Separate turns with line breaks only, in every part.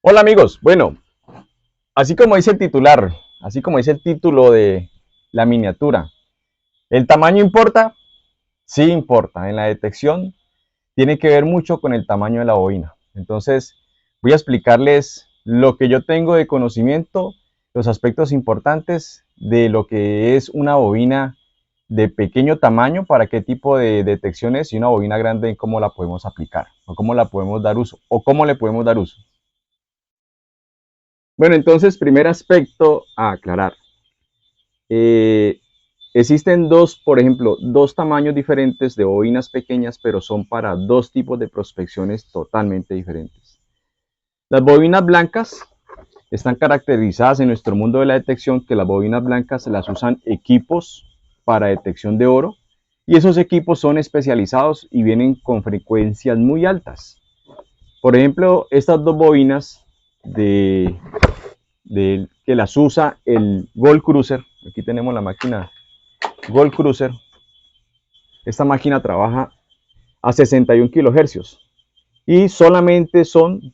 Hola amigos, bueno, así como dice el titular, así como dice el título de la miniatura, ¿el tamaño importa? Sí importa. En la detección tiene que ver mucho con el tamaño de la bobina. Entonces voy a explicarles lo que yo tengo de conocimiento, los aspectos importantes de lo que es una bobina de pequeño tamaño, para qué tipo de detección es, y una bobina grande, cómo la podemos aplicar, o cómo la podemos dar uso, o cómo le podemos dar uso. Bueno, entonces, primer aspecto a aclarar. Eh, Existen dos, por ejemplo, dos tamaños diferentes de bobinas pequeñas, pero son para dos tipos de prospecciones totalmente diferentes. Las bobinas blancas están caracterizadas en nuestro mundo de la detección, que las bobinas blancas las usan equipos para detección de oro, y esos equipos son especializados y vienen con frecuencias muy altas. Por ejemplo, estas dos bobinas que las usa el Gold Cruiser, aquí tenemos la máquina Gold Cruiser. Esta máquina trabaja a 61 kHz y solamente son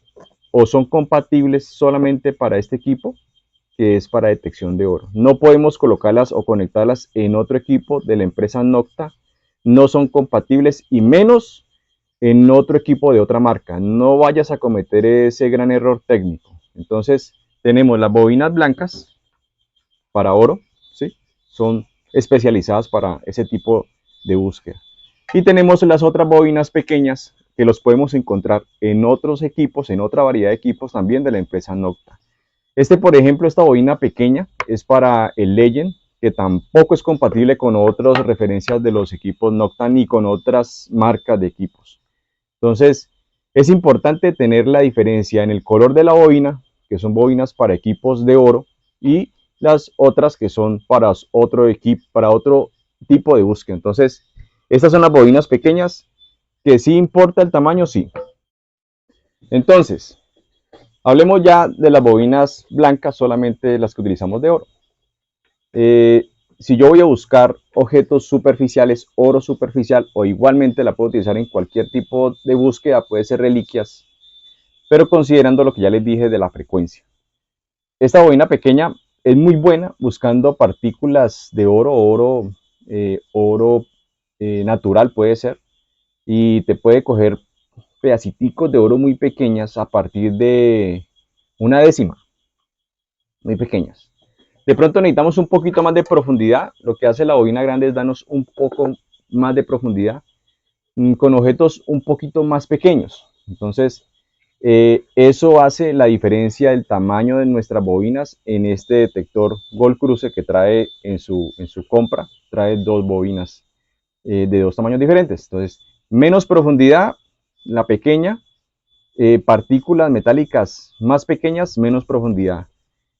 compatibles solamente para este equipo, que es para detección de oro. No podemos colocarlas o conectarlas en otro equipo de la empresa Nocta, no son compatibles, y menos en otro equipo de otra marca. No vayas a cometer ese gran error técnico. Entonces tenemos las bobinas blancas para oro, ¿sí? Son especializadas para ese tipo de búsqueda. Y tenemos las otras bobinas pequeñas, que los podemos encontrar en otros equipos, en otra variedad de equipos también de la empresa Nocta. Por ejemplo, esta bobina pequeña es para el Legend, que tampoco es compatible con otras referencias de los equipos Nocta ni con otras marcas de equipos. Entonces, es importante tener la diferencia en el color de la bobina, que son bobinas para equipos de oro, y las otras que son para otro equipo, para otro tipo de búsqueda. Entonces, estas son las bobinas pequeñas, que sí importa el tamaño, sí. Entonces, hablemos ya de las bobinas blancas, solamente las que utilizamos de oro. Si yo voy a buscar objetos superficiales, oro superficial, o igualmente la puedo utilizar en cualquier tipo de búsqueda, puede ser reliquias, pero considerando lo que ya les dije de la frecuencia. Esta bobina pequeña es muy buena buscando partículas de oro, oro natural puede ser, y te puede coger pedacitos de oro muy pequeñas a partir de una décima, muy pequeñas. De pronto necesitamos un poquito más de profundidad. Lo que hace la bobina grande es darnos un poco más de profundidad, con objetos un poquito más pequeños. Entonces, eso hace la diferencia del tamaño de nuestras bobinas en este detector Gold Cruiser, que trae en su compra, trae dos bobinas de dos tamaños diferentes. Entonces, menos profundidad, la pequeña, partículas metálicas más pequeñas, menos profundidad.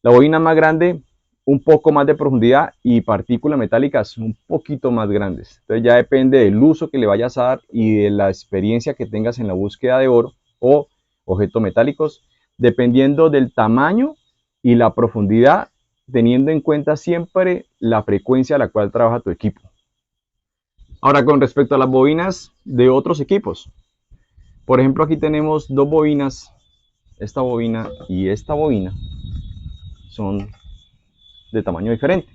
La bobina más grande, un poco más de profundidad, y partículas metálicas un poquito más grandes. Entonces ya depende del uso que le vayas a dar y de la experiencia que tengas en la búsqueda de oro o objetos metálicos, dependiendo del tamaño y la profundidad, teniendo en cuenta siempre la frecuencia a la cual trabaja tu equipo. Ahora, con respecto a las bobinas de otros equipos, por ejemplo, aquí tenemos dos bobinas, esta bobina y esta bobina son de tamaño diferente.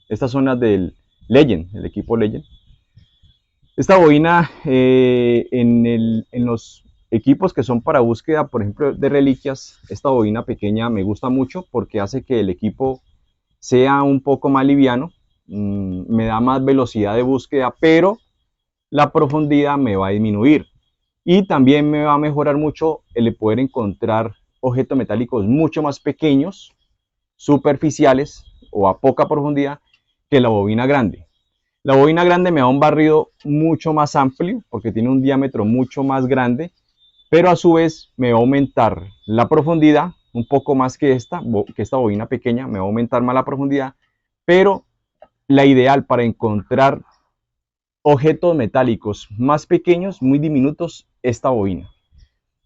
Estas son las del Legend, el equipo Legend. Esta bobina, en los equipos que son para búsqueda, por ejemplo, de reliquias, esta bobina pequeña me gusta mucho porque hace que el equipo sea un poco más liviano, me da más velocidad de búsqueda, pero la profundidad me va a disminuir. Y también me va a mejorar mucho el poder encontrar objetos metálicos mucho más pequeños, superficiales o a poca profundidad, que la bobina grande. La bobina grande me da un barrido mucho más amplio porque tiene un diámetro mucho más grande, pero a su vez me va a aumentar la profundidad un poco más que esta bobina pequeña, me va a aumentar más la profundidad, pero la ideal para encontrar objetos metálicos más pequeños, muy diminutos, esta bobina.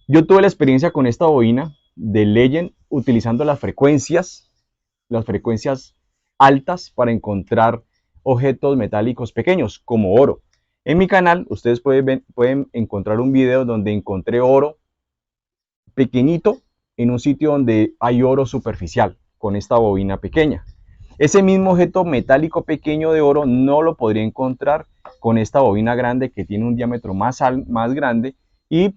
Yo tuve la experiencia con esta bobina de Legend utilizando las frecuencias altas para encontrar objetos metálicos pequeños como oro. En mi canal ustedes pueden encontrar un video donde encontré oro pequeñito en un sitio donde hay oro superficial con esta bobina pequeña. Ese mismo objeto metálico pequeño de oro no lo podría encontrar con esta bobina grande que tiene un diámetro más grande, y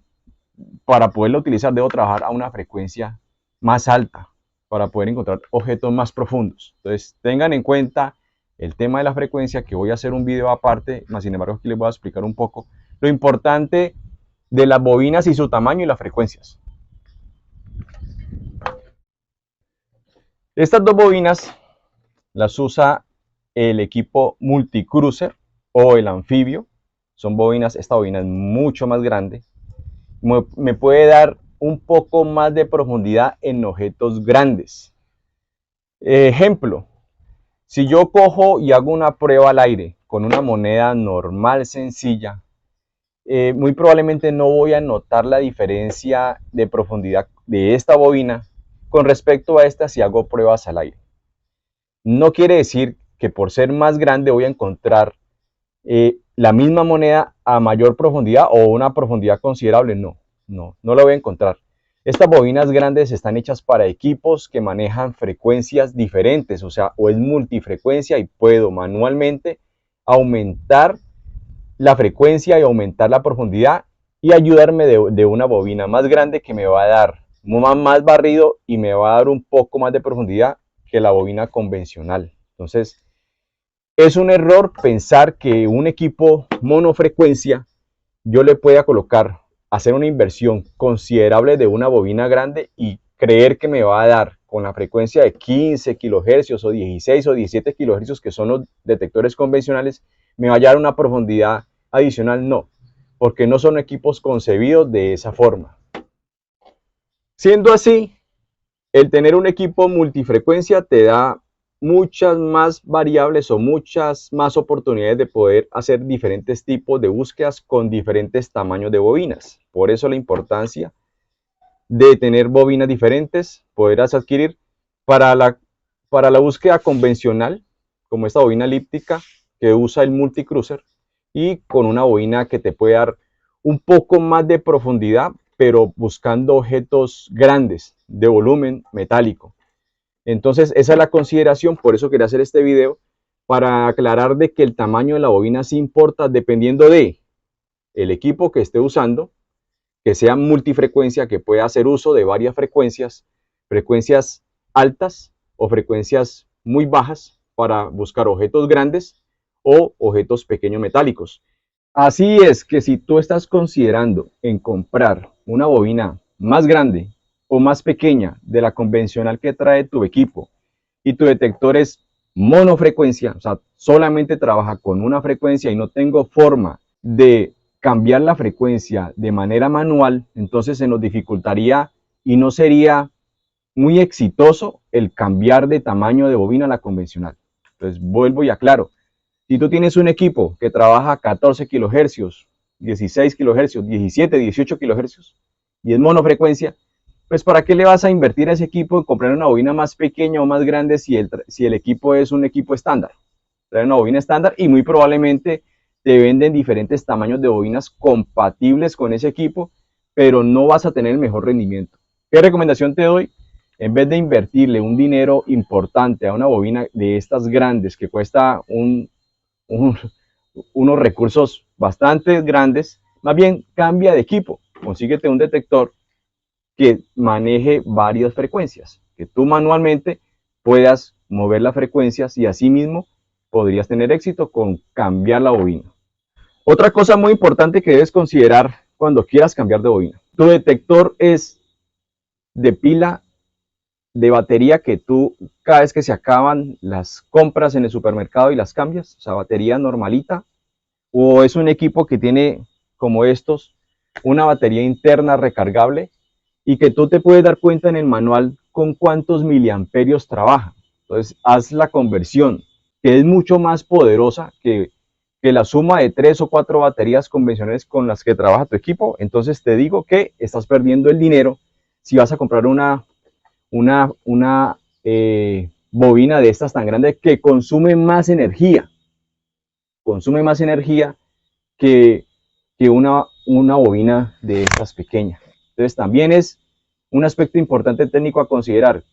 para poderla utilizar debo trabajar a una frecuencia más alta para poder encontrar objetos más profundos. Entonces tengan en cuenta el tema de la frecuencia, que voy a hacer un video aparte, más sin embargo aquí les voy a explicar un poco lo importante de las bobinas y su tamaño y las frecuencias. Estas dos bobinas las usa el equipo multicruiser o el anfibio. Son bobinas, esta bobina es mucho más grande, me puede dar un poco más de profundidad en objetos grandes. Ejemplo, si yo cojo y hago una prueba al aire con una moneda normal, sencilla, muy probablemente no voy a notar la diferencia de profundidad de esta bobina con respecto a esta si hago pruebas al aire. No quiere decir que por ser más grande voy a encontrar la misma moneda a mayor profundidad o una profundidad considerable. No la voy a encontrar. Estas bobinas grandes están hechas para equipos que manejan frecuencias diferentes, o sea, o es multifrecuencia y puedo manualmente aumentar la frecuencia y aumentar la profundidad y ayudarme de una bobina más grande que me va a dar más barrido y me va a dar un poco más de profundidad que la bobina convencional. Entonces, es un error pensar que un equipo monofrecuencia yo le pueda colocar, hacer una inversión considerable de una bobina grande y creer que me va a dar con la frecuencia de 15 kilohercios o 16 o 17 kilohercios que son los detectores convencionales, me va a dar una profundidad adicional. No, porque no son equipos concebidos de esa forma. Siendo así, el tener un equipo multifrecuencia te da muchas más variables o muchas más oportunidades de poder hacer diferentes tipos de búsquedas con diferentes tamaños de bobinas. Por eso la importancia de tener bobinas diferentes, poderlas adquirir para la búsqueda convencional, como esta bobina elíptica que usa el multicruiser, y con una bobina que te puede dar un poco más de profundidad, pero buscando objetos grandes, de volumen metálico. Entonces esa es la consideración, por eso quería hacer este video, para aclarar de que el tamaño de la bobina sí importa dependiendo de el equipo que esté usando, que sea multifrecuencia, que pueda hacer uso de varias frecuencias, frecuencias altas o frecuencias muy bajas para buscar objetos grandes o objetos pequeños metálicos. Así es que si tú estás considerando en comprar una bobina más grande o más pequeña de la convencional que trae tu equipo y tu detector es monofrecuencia, o sea, solamente trabaja con una frecuencia y no tengo forma de cambiar la frecuencia de manera manual, entonces se nos dificultaría y no sería muy exitoso el cambiar de tamaño de bobina a la convencional. Entonces vuelvo y aclaro, si tú tienes un equipo que trabaja 14 kilohercios, 16 kilohercios, 17, 18 kilohercios y es monofrecuencia, pues ¿para qué le vas a invertir a ese equipo en comprar una bobina más pequeña o más grande si el equipo es un equipo estándar? Trae una bobina estándar y muy probablemente te venden diferentes tamaños de bobinas compatibles con ese equipo, pero no vas a tener el mejor rendimiento. ¿Qué recomendación te doy? En vez de invertirle un dinero importante a una bobina de estas grandes que cuesta unos recursos bastante grandes, más bien cambia de equipo, consíguete un detector que maneje varias frecuencias, que tú manualmente puedas mover las frecuencias y asimismo podrías tener éxito con cambiar la bobina. Otra cosa muy importante que debes considerar cuando quieras cambiar de bobina, tu detector es de pila, de batería, que tú cada vez que se acaban las compras en el supermercado y las cambias, o sea, batería normalita, o es un equipo que tiene como estos una batería interna recargable y que tú te puedes dar cuenta en el manual con cuántos miliamperios trabaja. Entonces haz la conversión, que es mucho más poderosa que la suma de 3 o 4 baterías convencionales con las que trabaja tu equipo. Entonces te digo que estás perdiendo el dinero si vas a comprar una bobina de estas tan grande que consume más energía que una bobina de estas pequeñas. Entonces también es un aspecto importante técnico a considerar.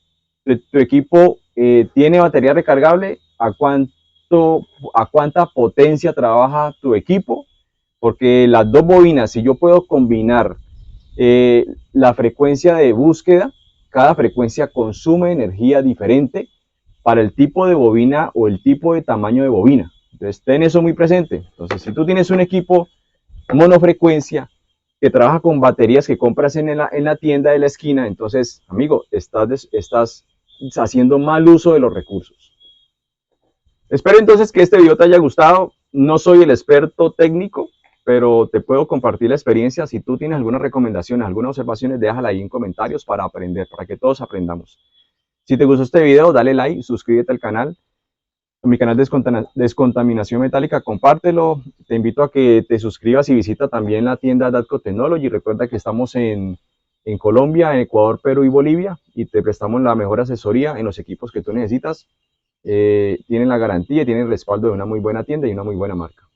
Tu equipo tiene batería recargable, a cuánta potencia trabaja tu equipo, porque las dos bobinas, si yo puedo combinar la frecuencia de búsqueda, cada frecuencia consume energía diferente para el tipo de bobina o el tipo de tamaño de bobina. Entonces, ten eso muy presente. Entonces, si tú tienes un equipo monofrecuencia que trabaja con baterías que compras en la tienda de la esquina, entonces, amigo, estás haciendo mal uso de los recursos. Espero entonces que este video te haya gustado. No soy el experto técnico, pero te puedo compartir la experiencia. Si tú tienes alguna recomendación, algunas observaciones, déjala ahí en comentarios para aprender, para que todos aprendamos. Si te gustó este video, dale like, suscríbete al canal. Mi canal Descontaminación Metálica, compártelo. Te invito a que te suscribas y visita también la tienda Datco Technology. Recuerda que estamos en Colombia, en Ecuador, Perú y Bolivia y te prestamos la mejor asesoría en los equipos que tú necesitas. Tienen la garantía, tienen el respaldo de una muy buena tienda y una muy buena marca.